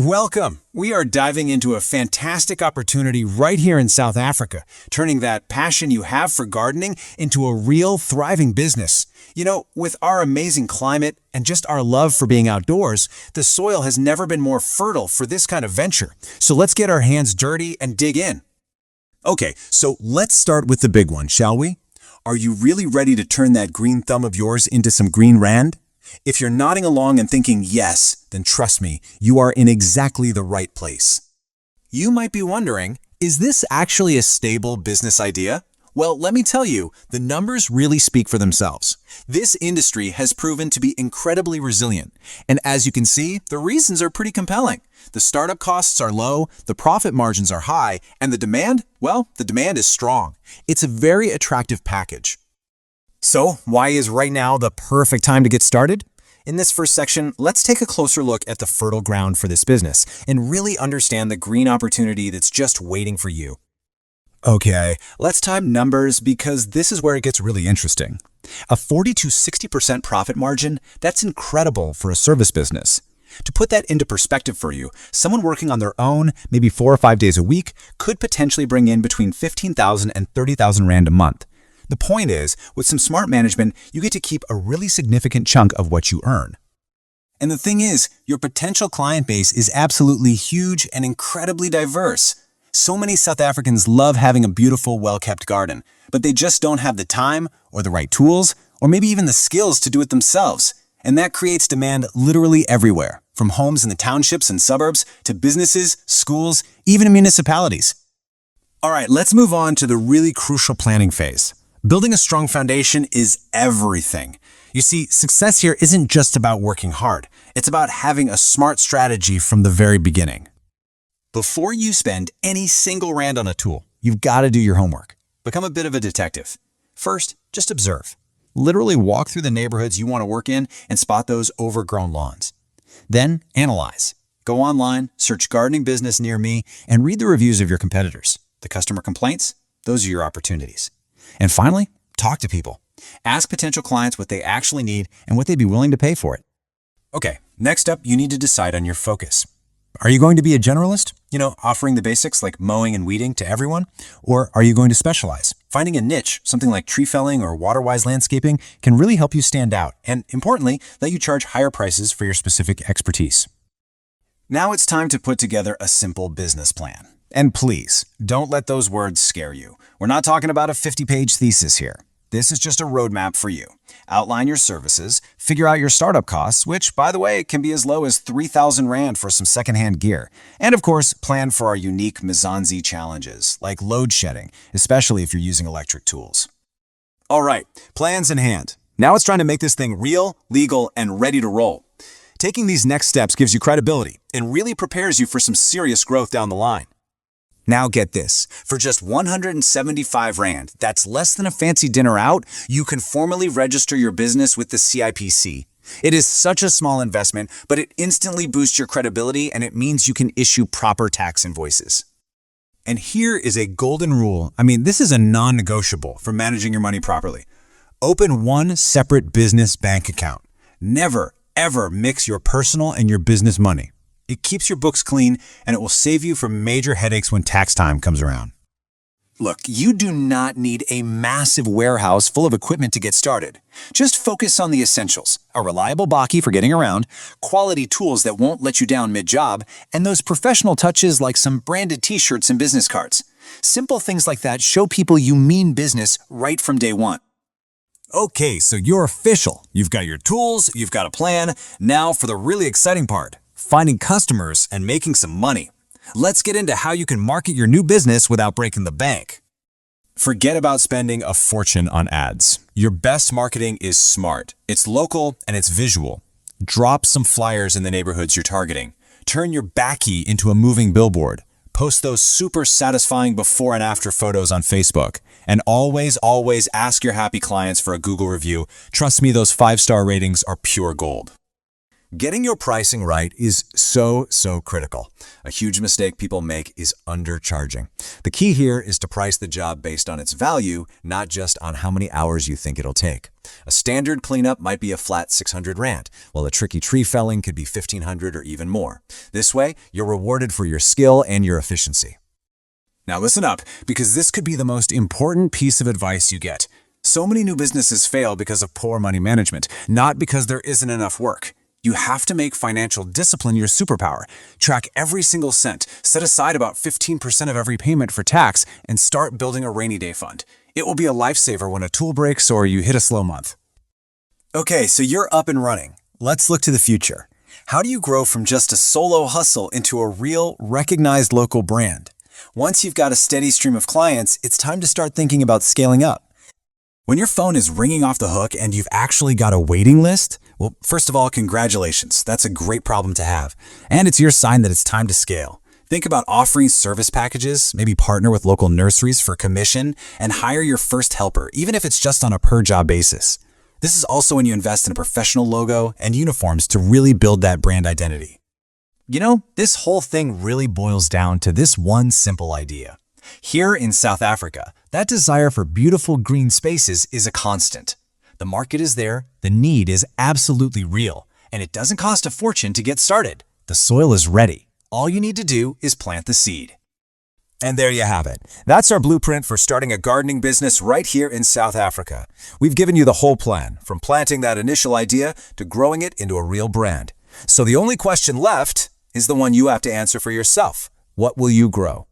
Welcome! We are diving into a fantastic opportunity right here in South Africa, turning that passion you have for gardening into a real, thriving business. You know, with our amazing climate and just our love for being outdoors, the soil has never been more fertile for this kind of venture. So let's get our hands dirty and dig in. Okay, so let's start with the big one, shall we? Are you really ready to turn that green thumb of yours into some green rand? If you're nodding along and thinking yes, then trust me, you are in exactly the right place. You might be wondering, is this actually a stable business idea? Well, let me tell you, the numbers really speak for themselves. This industry has proven to be incredibly resilient. And as you can see, the reasons are pretty compelling. The startup costs are low, the profit margins are high, and the demand, well, the demand is strong. It's a very attractive package. So, why is right now the perfect time to get started? In this first section, let's take a closer look at the fertile ground for this business and really understand the green opportunity that's just waiting for you. Okay, let's talk numbers because this is where it gets really interesting. A 40 to 60% profit margin, that's incredible for a service business. To put that into perspective for you, someone working on their own, maybe 4 or 5 days a week, could potentially bring in between 15,000 and 30,000 Rand a month. The point is, with some smart management, you get to keep a really significant chunk of what you earn. And the thing is, your potential client base is absolutely huge and incredibly diverse. So many South Africans love having a beautiful, well-kept garden, but they just don't have the time or the right tools or maybe even the skills to do it themselves. And that creates demand literally everywhere, from homes in the townships and suburbs to businesses, schools, even municipalities. All right, let's move on to the really crucial planning phase. Building a strong foundation is everything. You see, success here isn't just about working hard. It's about having a smart strategy from the very beginning. Before you spend any single rand on a tool, you've got to do your homework. Become a bit of a detective. First, just observe. Literally walk through the neighborhoods you want to work in and spot those overgrown lawns. Then, analyze. Go online, search gardening business near me, and read the reviews of your competitors. The customer complaints, those are your opportunities. And finally, talk to people. Ask potential clients what they actually need and what they'd be willing to pay for it. Okay, next up, you need to decide on your focus. Are you going to be a generalist? Offering the basics like mowing and weeding to everyone? Or are you going to specialize? Finding a niche, something like tree felling or water-wise landscaping, can really help you stand out and, importantly, let you charge higher prices for your specific expertise. Now it's time to put together a simple business plan. And please, don't let those words scare you. We're not talking about a 50-page thesis here. This is just a roadmap for you. Outline your services, figure out your startup costs, which, by the way, can be as low as 3,000 Rand for some secondhand gear. And of course, plan for our unique Mzansi challenges, like load shedding, especially if you're using electric tools. All right, plans in hand. Now it's trying to make this thing real, legal, and ready to roll. Taking these next steps gives you credibility and really prepares you for some serious growth down the line. Now get this, for just 175 Rand, that's less than a fancy dinner out, you can formally register your business with the CIPC. It is such a small investment, but it instantly boosts your credibility and it means you can issue proper tax invoices. And here is a golden rule. This is a non-negotiable for managing your money properly. Open one separate business bank account. Never, ever mix your personal and your business money. It keeps your books clean, and it will save you from major headaches when tax time comes around. Look, you do not need a massive warehouse full of equipment to get started. Just focus on the essentials: a reliable bakkie for getting around, quality tools that won't let you down mid-job, and those professional touches like some branded t-shirts and business cards. Simple things like that show people you mean business right from day one. Okay, so you're official. You've got your tools, you've got a plan. Now for the really exciting part. Finding customers and making some money. Let's get into how you can market your new business without breaking the bank. Forget about spending a fortune on ads. Your best marketing is smart. It's local and it's visual. Drop some flyers in the neighborhoods you're targeting. Turn your bakkie into a moving billboard. Post those super satisfying before and after photos on Facebook. And always, always ask your happy clients for a Google review. Trust me, those 5-star ratings are pure gold. Getting your pricing right is so critical. A huge mistake people make is undercharging. The key here is to price the job based on its value, not just on how many hours you think it'll take. A standard cleanup might be a flat 600 rand, while a tricky tree felling could be 1,500 or even more. This way, you're rewarded for your skill and your efficiency. Now listen up, because this could be the most important piece of advice you get. So many new businesses fail because of poor money management, not because there isn't enough work. You have to make financial discipline your superpower. Track every single cent, set aside about 15% of every payment for tax, and start building a rainy day fund. It will be a lifesaver when a tool breaks or you hit a slow month. Okay, so you're up and running. Let's look to the future. How do you grow from just a solo hustle into a real, recognized local brand? Once you've got a steady stream of clients, it's time to start thinking about scaling up. When your phone is ringing off the hook and you've actually got a waiting list, well, first of all, congratulations. That's a great problem to have. And it's your sign that it's time to scale. Think about offering service packages, maybe partner with local nurseries for commission, and hire your first helper, even if it's just on a per-job basis. This is also when you invest in a professional logo and uniforms to really build that brand identity. You know, this whole thing really boils down to this one simple idea. Here in South Africa, that desire for beautiful green spaces is a constant. The market is there, the need is absolutely real, and it doesn't cost a fortune to get started. The soil is ready. All you need to do is plant the seed. And there you have it. That's our blueprint for starting a gardening business right here in South Africa. We've given you the whole plan, from planting that initial idea to growing it into a real brand. So the only question left is the one you have to answer for yourself. What will you grow?